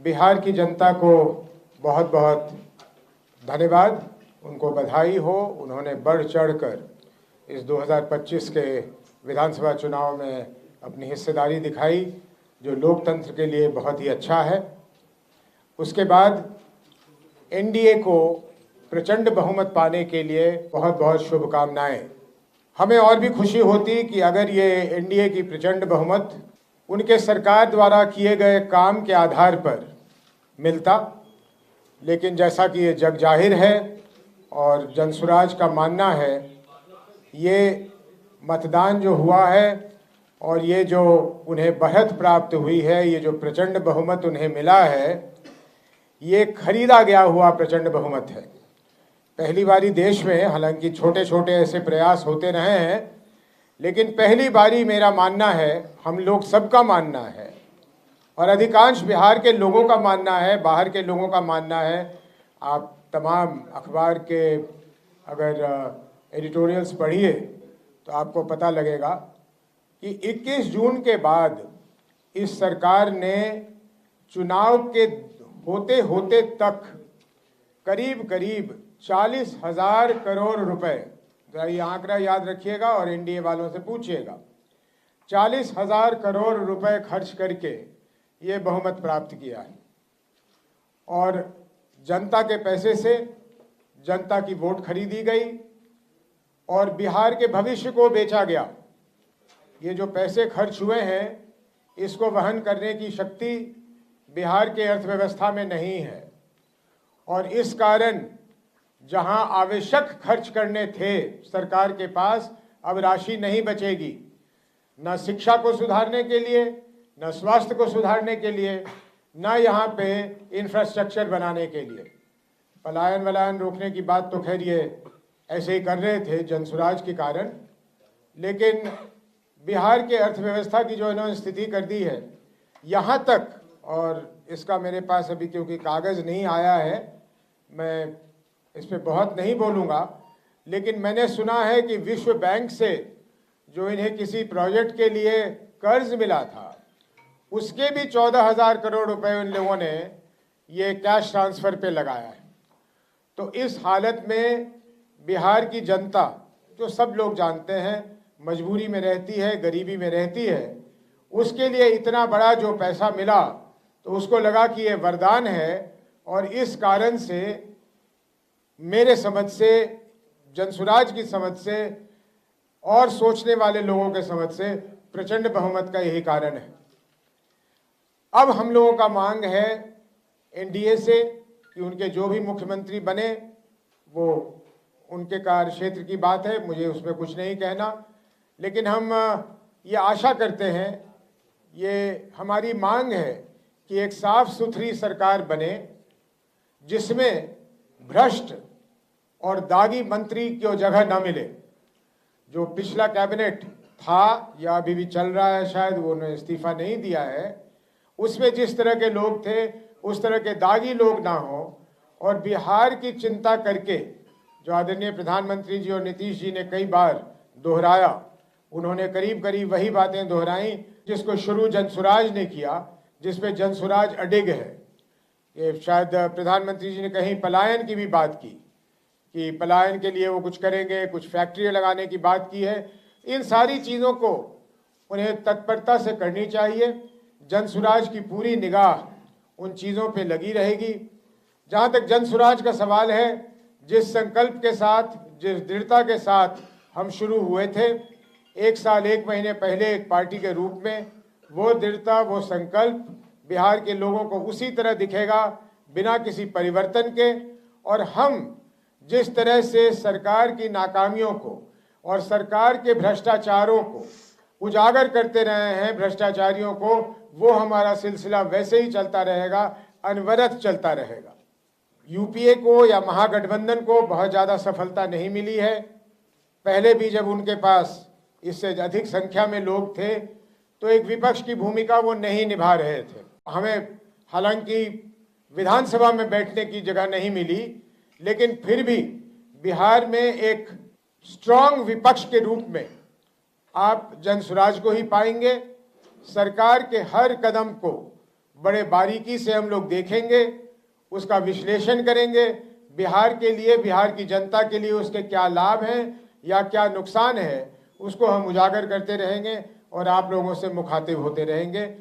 बिहार की जनता को बहुत बहुत धन्यवाद, उनको बधाई हो। उन्होंने बढ़ चढ़कर इस 2025 के विधानसभा चुनाव में अपनी हिस्सेदारी दिखाई, जो लोकतंत्र के लिए बहुत ही अच्छा है। उसके बाद एनडीए को प्रचंड बहुमत पाने के लिए बहुत बहुत शुभकामनाएं। हमें और भी खुशी होती कि अगर ये एनडीए की प्रचंड बहुमत उनके सरकार द्वारा किए गए काम के आधार पर मिलता, लेकिन जैसा कि ये जग जाहिर है और जनसुराज का मानना है, ये मतदान जो हुआ है और ये जो उन्हें बढ़त प्राप्त हुई है, ये जो प्रचंड बहुमत उन्हें मिला है, ये खरीदा गया हुआ प्रचंड बहुमत है। पहली बारी देश में, हालांकि छोटे छोटे ऐसे प्रयास होते रहे हैं, लेकिन पहली बारी मेरा मानना है, हम लोग सबका मानना है और अधिकांश बिहार के लोगों का मानना है, बाहर के लोगों का मानना है। आप तमाम अखबार के अगर एडिटोरियल्स पढ़िए तो आपको पता लगेगा कि 21 जून के बाद इस सरकार ने चुनाव के होते होते तक करीब करीब 40,000 करोड़ रुपए, जरा ये आंकड़ा याद रखिएगा और एनडीए वालों से पूछिएगा, 40,000 करोड़ रुपए खर्च करके ये बहुमत प्राप्त किया है। और जनता के पैसे से जनता की वोट खरीदी गई और बिहार के भविष्य को बेचा गया। ये जो पैसे खर्च हुए हैं, इसको वहन करने की शक्ति बिहार के अर्थव्यवस्था में नहीं है और इस कारण जहां आवश्यक खर्च करने थे सरकार के पास, अब राशि नहीं बचेगी, न शिक्षा को सुधारने के लिए, न स्वास्थ्य को सुधारने के लिए, न यहाँ पे इंफ्रास्ट्रक्चर बनाने के लिए। पलायन वलायन रोकने की बात तो खैर ये ऐसे ही कर रहे थे जनसुराज के कारण, लेकिन बिहार के अर्थव्यवस्था की जो इन्होंने स्थिति कर दी है, यहाँ तक, और इसका मेरे पास अभी क्योंकि कागज़ नहीं आया है, मैं इस पर बहुत नहीं बोलूँगा, लेकिन मैंने सुना है कि विश्व बैंक से जो इन्हें किसी प्रोजेक्ट के लिए कर्ज मिला था, उसके भी 14,000 करोड़ रुपए उन लोगों ने ये कैश ट्रांसफ़र पे लगाया है। तो इस हालत में बिहार की जनता, जो सब लोग जानते हैं, मजबूरी में रहती है, गरीबी में रहती है, उसके लिए इतना बड़ा जो पैसा मिला तो उसको लगा कि ये वरदान है और इस कारण से मेरे समझ से, जनसुराज की समझ से और सोचने वाले लोगों के समझ से प्रचंड बहुमत का यही कारण है। अब हम लोगों का मांग है एनडीए से कि उनके जो भी मुख्यमंत्री बने, वो उनके कार्य क्षेत्र की बात है, मुझे उसमें कुछ नहीं कहना, लेकिन हम ये आशा करते हैं, ये हमारी मांग है कि एक साफ सुथरी सरकार बने जिसमें भ्रष्ट और दागी मंत्री की जगह न मिले। जो पिछला कैबिनेट था या अभी भी चल रहा है, शायद वो उन्होंने इस्तीफा नहीं दिया है, उसमें जिस तरह के लोग थे उस तरह के दागी लोग ना हो और बिहार की चिंता करके, जो आदरणीय प्रधानमंत्री जी और नीतीश जी ने कई बार दोहराया, उन्होंने करीब करीब वही बातें दोहराई जिसको शुरू जनसुराज ने किया, जिसपे जनसुराज अडिग है। ये शायद प्रधानमंत्री जी ने कहीं पलायन की भी बात की कि पलायन के लिए वो कुछ करेंगे, कुछ फैक्ट्री लगाने की बात की है। इन सारी चीज़ों को उन्हें तत्परता से करनी चाहिए। जनसुराज की पूरी निगाह उन चीज़ों पे लगी रहेगी। जहाँ तक जनसुराज का सवाल है, जिस संकल्प के साथ, जिस दृढ़ता के साथ हम शुरू हुए थे 1 साल 1 महीने पहले एक पार्टी के रूप में, वो दृढ़ता, वो संकल्प बिहार के लोगों को उसी तरह दिखेगा, बिना किसी परिवर्तन के। और हम जिस तरह से सरकार की नाकामियों को और सरकार के भ्रष्टाचारों को उजागर करते रहे हैं, भ्रष्टाचारियों को, वो हमारा सिलसिला वैसे ही चलता रहेगा, अनवरत चलता रहेगा। यूपीए को या महागठबंधन को बहुत ज़्यादा सफलता नहीं मिली है। पहले भी जब उनके पास इससे अधिक संख्या में लोग थे तो एक विपक्ष की भूमिका वो नहीं निभा रहे थे। हमें हालांकि विधानसभा में बैठने की जगह नहीं मिली, लेकिन फिर भी बिहार में एक स्ट्रांग विपक्ष के रूप में आप जनसुराज को ही पाएंगे। सरकार के हर कदम को बड़े बारीकी से हम लोग देखेंगे, उसका विश्लेषण करेंगे, बिहार के लिए, बिहार की जनता के लिए उसके क्या लाभ हैं या क्या नुकसान है, उसको हम उजागर करते रहेंगे और आप लोगों से मुखातिब होते रहेंगे।